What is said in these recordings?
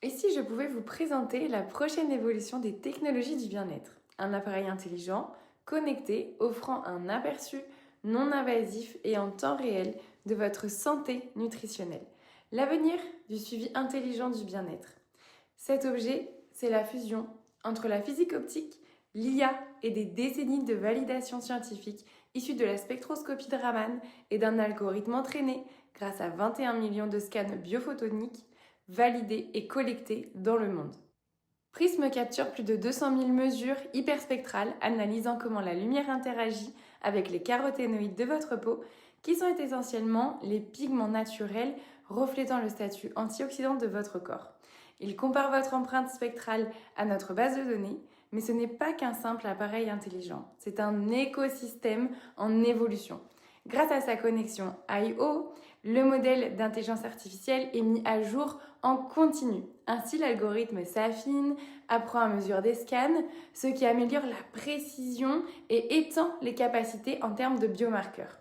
Et si je pouvais vous présenter la prochaine évolution des technologies du bien-être? Un appareil intelligent, connecté, offrant un aperçu non invasif et en temps réel de votre santé nutritionnelle. L'avenir du suivi intelligent du bien-être. Cet objet, c'est la fusion entre la physique optique, l'IA et des décennies de validation scientifique issues de la spectroscopie de Raman et d'un algorithme entraîné grâce à 21 millions de scans biophotoniques validés et collectés dans le monde. Prism capture plus de 200 000 mesures hyperspectrales analysant comment la lumière interagit avec les caroténoïdes de votre peau, qui sont essentiellement les pigments naturels reflétant le statut antioxydant de votre corps. Il compare votre empreinte spectrale à notre base de données, mais ce n'est pas qu'un simple appareil intelligent, c'est un écosystème en évolution. Grâce à sa connexion I/O, le modèle d'intelligence artificielle est mis à jour en continu. Ainsi, l'algorithme s'affine, apprend à mesure des scans, ce qui améliore la précision et étend les capacités en termes de biomarqueurs.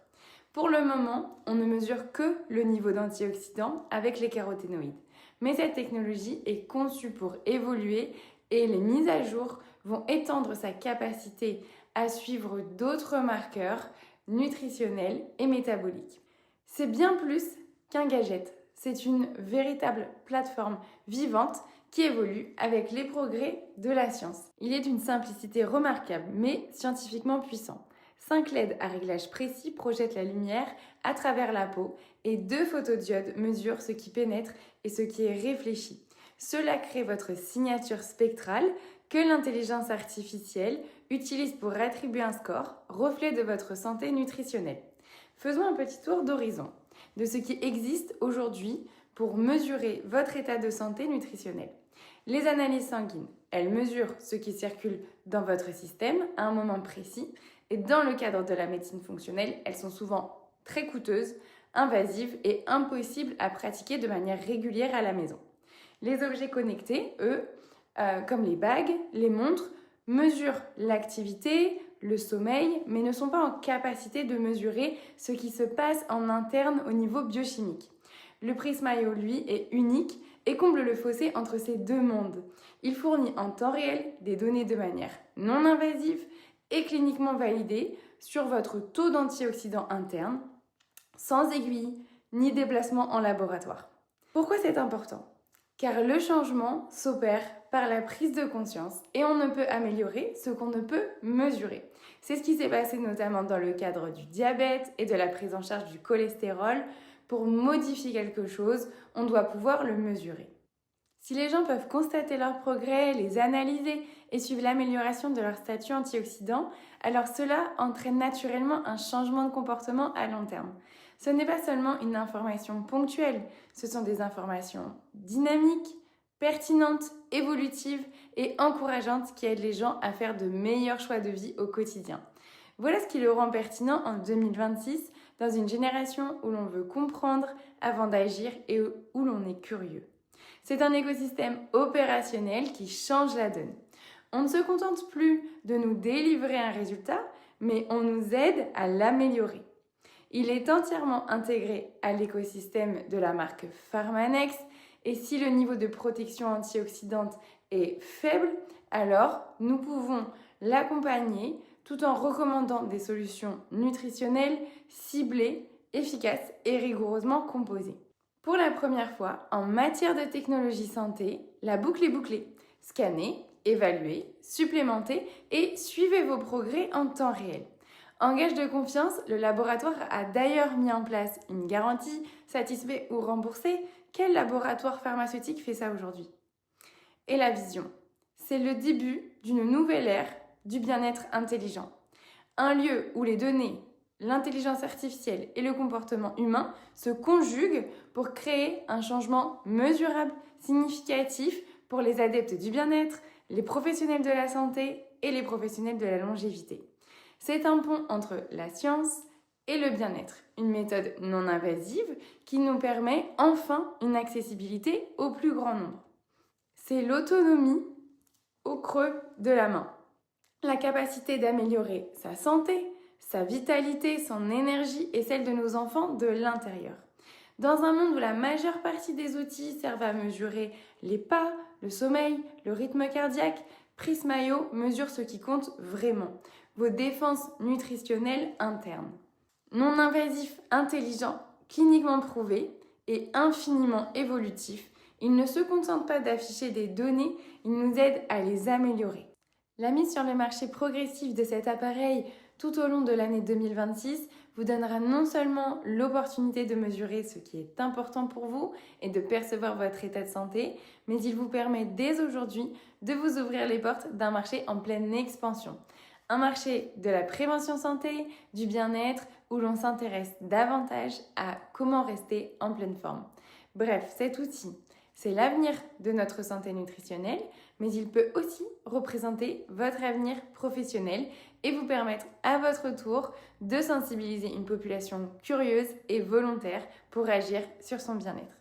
Pour le moment, on ne mesure que le niveau d'antioxydants avec les caroténoïdes. Mais cette technologie est conçue pour évoluer et les mises à jour vont étendre sa capacité à suivre d'autres marqueurs nutritionnels et métaboliques. C'est bien plus qu'un gadget, c'est une véritable plateforme vivante qui évolue avec les progrès de la science. Il est d'une simplicité remarquable, mais scientifiquement puissant. 5 LED à réglage précis projettent la lumière à travers la peau et 2 photodiodes mesurent ce qui pénètre et ce qui est réfléchi. Cela crée votre signature spectrale que l'intelligence artificielle utilise pour attribuer un score, reflet de votre santé nutritionnelle. Faisons un petit tour d'horizon de ce qui existe aujourd'hui pour mesurer votre état de santé nutritionnelle. Les analyses sanguines, elles mesurent ce qui circule dans votre système à un moment précis et dans le cadre de la médecine fonctionnelle, elles sont souvent très coûteuses, invasives et impossibles à pratiquer de manière régulière à la maison. Les objets connectés, eux, comme les bagues, les montres, mesurent l'activité, le sommeil, mais ne sont pas en capacité de mesurer ce qui se passe en interne au niveau biochimique. Le Prism.io, lui, est unique et comble le fossé entre ces deux mondes. Il fournit en temps réel des données de manière non invasive et cliniquement validée sur votre taux d'antioxydants interne, sans aiguille ni déplacement en laboratoire. Pourquoi c'est important? Car le changement s'opère par la prise de conscience et on ne peut améliorer ce qu'on ne peut mesurer. C'est ce qui s'est passé notamment dans le cadre du diabète et de la prise en charge du cholestérol. Pour modifier quelque chose, on doit pouvoir le mesurer. Si les gens peuvent constater leurs progrès, les analyser et suivre l'amélioration de leur statut antioxydant, alors cela entraîne naturellement un changement de comportement à long terme. Ce n'est pas seulement une information ponctuelle, ce sont des informations dynamiques, pertinentes, évolutives et encourageantes qui aident les gens à faire de meilleurs choix de vie au quotidien. Voilà ce qui le rend pertinent en 2026 dans une génération où l'on veut comprendre avant d'agir et où l'on est curieux. C'est un écosystème opérationnel qui change la donne. On ne se contente plus de nous délivrer un résultat, mais on nous aide à l'améliorer. Il est entièrement intégré à l'écosystème de la marque Pharmanex et si le niveau de protection antioxydante est faible, alors nous pouvons l'accompagner tout en recommandant des solutions nutritionnelles ciblées, efficaces et rigoureusement composées. Pour la première fois, en matière de technologie santé, la boucle est bouclée. Scannez, évaluez, supplémentez et suivez vos progrès en temps réel. En gage de confiance, le laboratoire a d'ailleurs mis en place une garantie satisfait ou remboursé. Quel laboratoire pharmaceutique fait ça aujourd'hui? Et la vision, c'est le début d'une nouvelle ère du bien-être intelligent. Un lieu où les données, l'intelligence artificielle et le comportement humain se conjuguent pour créer un changement mesurable, significatif pour les adeptes du bien-être, les professionnels de la santé et les professionnels de la longévité. C'est un pont entre la science et le bien-être, une méthode non invasive qui nous permet enfin une accessibilité au plus grand nombre. C'est l'autonomie au creux de la main, la capacité d'améliorer sa santé, sa vitalité, son énergie et celle de nos enfants de l'intérieur. Dans un monde où la majeure partie des outils servent à mesurer les pas, le sommeil, le rythme cardiaque, Prisma.io mesure ce qui compte vraiment, vos défenses nutritionnelles internes. Non invasif, intelligent, cliniquement prouvé et infiniment évolutif, il ne se contente pas d'afficher des données, il nous aide à les améliorer. La mise sur le marché progressive de cet appareil tout au long de l'année 2026 vous donnera non seulement l'opportunité de mesurer ce qui est important pour vous et de percevoir votre état de santé, mais il vous permet dès aujourd'hui de vous ouvrir les portes d'un marché en pleine expansion. Un marché de la prévention santé, du bien-être, où l'on s'intéresse davantage à comment rester en pleine forme. Bref, cet outil, c'est l'avenir de notre santé nutritionnelle, mais il peut aussi représenter votre avenir professionnel et vous permettre à votre tour de sensibiliser une population curieuse et volontaire pour agir sur son bien-être.